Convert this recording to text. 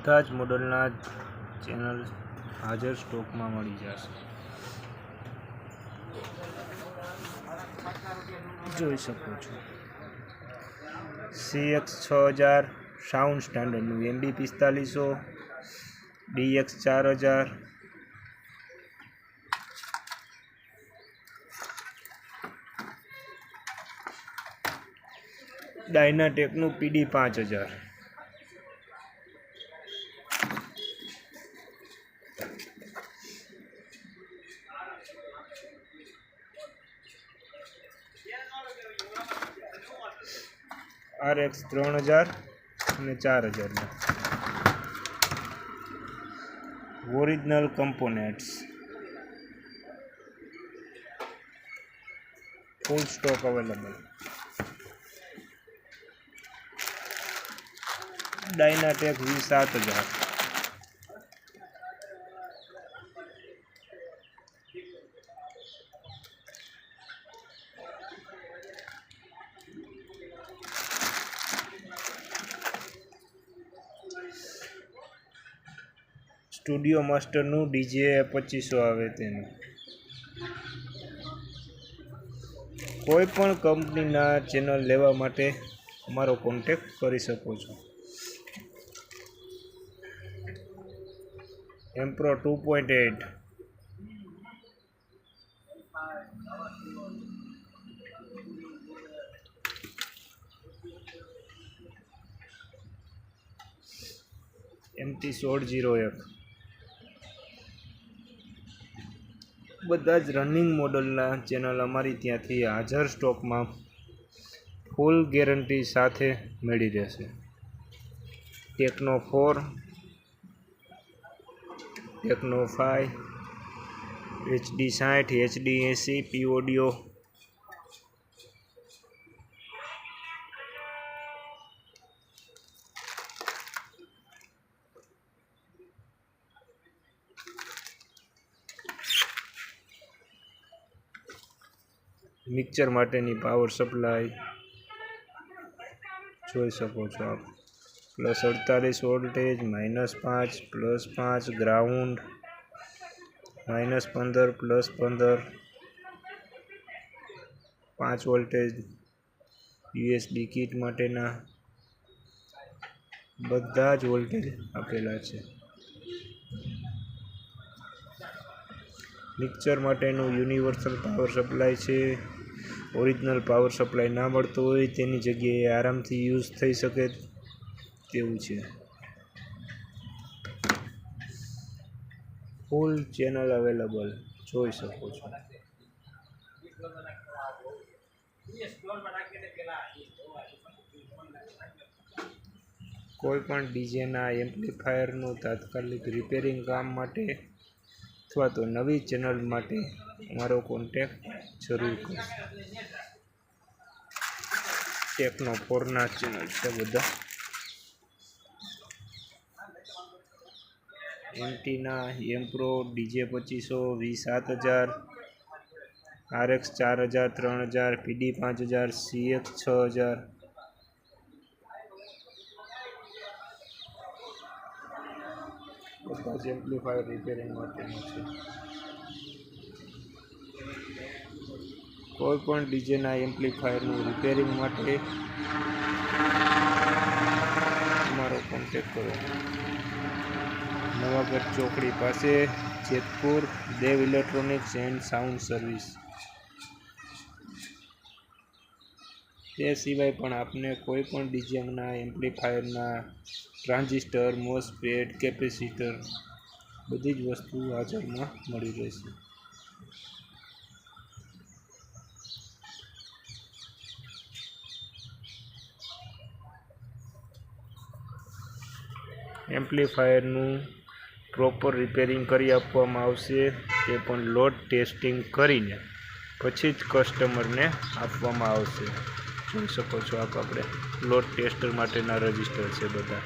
બધા જ મોડલના ચેનલ હાજર સ્ટોકમાં મળી જશે। જોઈ શકો છો CX 6000 સાઉન્ડ સ્ટાન્ડર્ડનું MB 4500, DX 4000, ડાયનાટેકનું PD 5000, RX 3000 અને 4000 original components full stock available. Dynatech V7000, studio માસ્ટરનું DJ 2500 આવે તેનું। કોઈ પણ કંપનીના ચેનલ લેવા માટે અમારો કોન્ટેક્ટ કરી શકો છો। એમ્પ્રો 2.8, MT 1601 બધા જ રનિંગ મોડલના ચેનલ અમારી ત્યાંથી હાજર સ્ટોકમાં ફૂલ ગેરંટી સાથે મળી રહેશે। Techno 4, techno 5, HD 60, HD 80, P audio, mixer માટેની પાવર સપ્લાય જોઈ શકો છો આપ। +48 voltage, -5, +5 ground, -15, +15, 5 voltage USB kit માટેના બધા જ વોલ્ટેજ આપેલા છે। મિક્સર માટેનું યુનિવર્સલ પાવર સપ્લાય છે। ઓરિજિનલ પાવર સપ્લાય ના મળતો હોય તેની જગ્યાએ આરામથી યુઝ થઈ શકે તેવું છે। ફૂલ ચેનલ અવેલેબલ જોઈ શકો છો। કોઈ પણ ડીજેના એમ્પ્લીફાયરનું તાત્કાલિક રિપેરિંગ કામ માટે અથવા તો નવી ચેનલ માટે અમારો કોન્ટેક્ટ જરૂર કરો। ટેકનો 4ના ચેનલ છે બધા। MTના એમ્પ્રો DJ 2500, V7000, RX 4000, 3000, PD 5000, CX 6000, બધા જ એમ્પ્લીફાયર રિપેરિંગ માટેનું છે। કોઈ પણ ડીજેના એમ્પ્લીફાયરનું રિપેરિંગ માટે અમારો કોન્ટેક્ટ કરો। નવાગઢ ચોકડી પાસે, જેતપુર, દેવ ઇલેક્ટ્રોનિક્સ એન્ડ સાઉન્ડ સર્વિસ। તે સિવાય પણ આપને કોઈ પણ ડીજેના એમ્પ્લીફાયરના ટ્રાન્ઝિસ્ટર, મોસફેટ, કેપેસિટર બધી જ વસ્તુ હાજરમાં મળી રહેશે। એમ્પ્લીફાયરનું પ્રોપર રિપેરિંગ કરી આપવામાં આવશે, તે પણ લોડ ટેસ્ટિંગ કરીને પછી જ કસ્ટમરને આપવામાં આવશે। જોઈ શકો છો આપણે લોડ ટેસ્ટર માટેના રજિસ્ટર છે બધા।